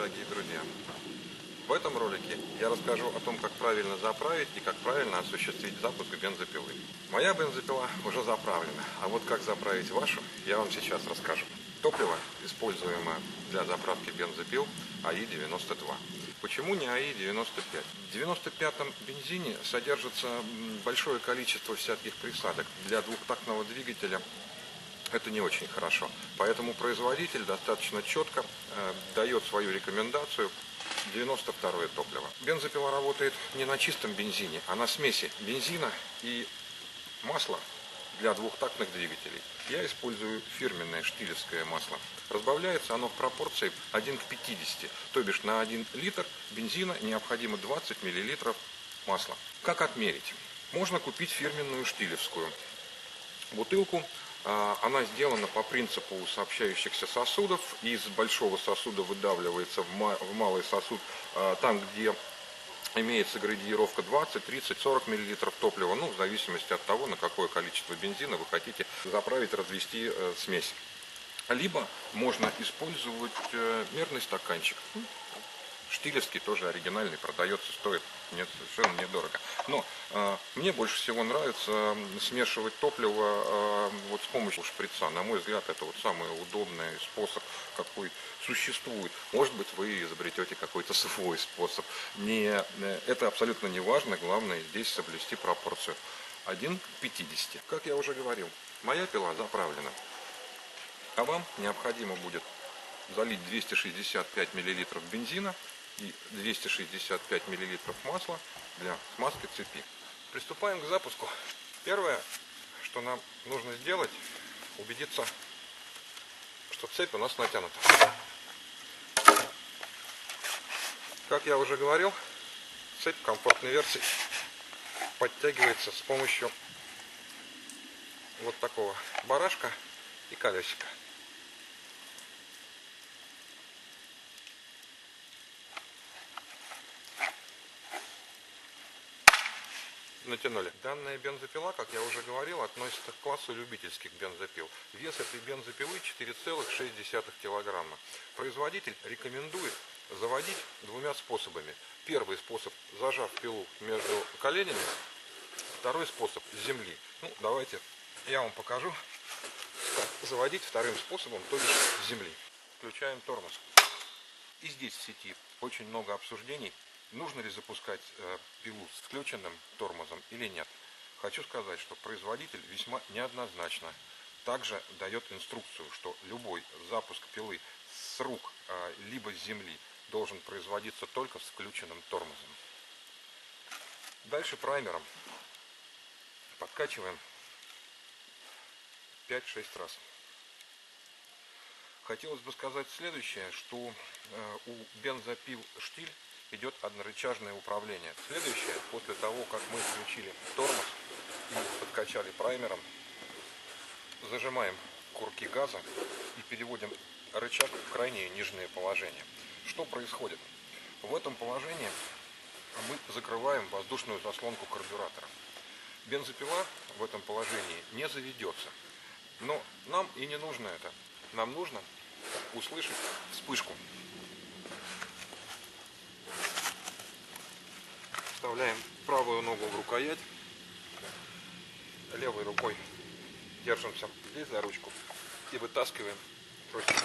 дорогие друзья! В этом ролике я расскажу о том, как правильно заправить и как правильно осуществить запуск бензопилы. Моя бензопила уже заправлена, а вот как заправить вашу, я вам сейчас расскажу. Топливо, используемое для заправки бензопил, АИ-92. Почему не АИ-95? В 95-м бензине содержится большое количество всяких присадок. Для двухтактного двигателя это не очень хорошо. Поэтому производитель достаточно четко дает свою рекомендацию 92-е топливо. Бензопила работает не на чистом бензине, а на смеси бензина и масла для двухтактных двигателей. Я использую фирменное штилевское масло. Разбавляется оно в пропорции 1 к 50, то бишь на 1 литр бензина необходимо 20 мл масла. Как отмерить? Можно купить фирменную штилевскую бутылку. Она сделана по принципу сообщающихся сосудов. Из большого сосуда выдавливается в малый сосуд, там, где имеется градиировка 20, 30, 40 мл топлива, в зависимости от того, на какое количество бензина вы хотите заправить, развести смесь. Либо можно использовать мерный стаканчик. Штилевский тоже оригинальный, продается, стоит совершенно недорого. Но мне больше всего нравится смешивать топливо с помощью шприца. На мой взгляд, это самый удобный способ, какой существует. Может быть, вы изобретете какой-то свой способ. Это абсолютно не важно, главное здесь соблюсти пропорцию. 1 к 50. Как я уже говорил, моя пила заправлена. А вам необходимо будет залить 265 мл бензина и 265 мл масла для смазки цепи. Приступаем к запуску. Первое, что нам нужно сделать, убедиться, что цепь у нас натянута. Как я уже говорил, цепь комфортной версии подтягивается с помощью вот такого барашка и колесика. Натянули. Данная бензопила, как я уже говорил, относится к классу любительских бензопил. Вес этой бензопилы 4,6 килограмма. Производитель рекомендует заводить двумя способами. Первый способ – зажав пилу между коленями. Второй способ – с земли. Давайте я вам покажу, как заводить вторым способом, то бишь с земли. Включаем тормоз. И здесь в сети очень много обсуждений, нужно ли запускать пилу с включенным тормозом или нет. Хочу сказать, что производитель весьма неоднозначно также дает инструкцию, что любой запуск пилы с рук либо с земли должен производиться только с включенным тормозом. Дальше праймером подкачиваем 5-6 раз. Хотелось бы сказать следующее, что у бензопил штиль идет однорычажное управление. Следующее, после того, как мы включили тормоз и подкачали праймером, зажимаем курки газа и переводим рычаг в крайнее нижнее положение. Что происходит? В этом положении мы закрываем воздушную заслонку карбюратора. Бензопила в этом положении не заведется. Но нам и не нужно это. Нам нужно услышать вспышку. Вставляем правую ногу в рукоять, левой рукой держимся здесь за ручку и вытаскиваем против.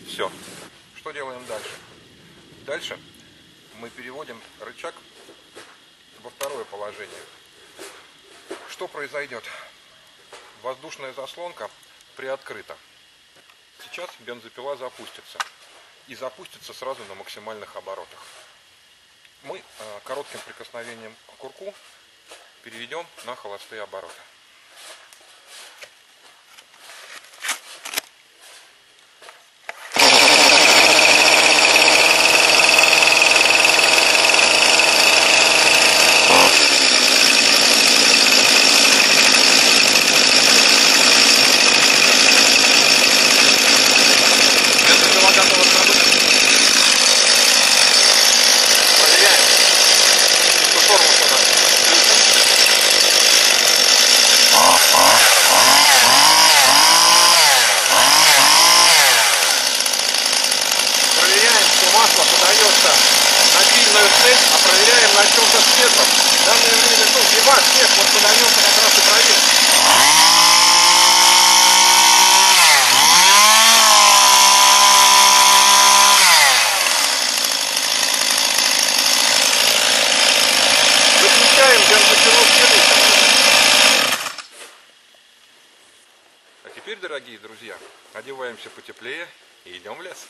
Все. Что делаем дальше? Дальше мы переводим рычаг во второе положение. Что произойдет? Воздушная заслонка приоткрыта. Сейчас бензопила запустится. И запустится сразу на максимальных оборотах. Мы коротким прикосновением к курку переведем на холостые обороты. это напильную цель, а проверяем на чем-то светлом. В данное время, ну, зима, снег, вот мы на нем как раз и проверим. Выключаем бензопилу следующим образом. А теперь, дорогие друзья, одеваемся потеплее и идем в лес.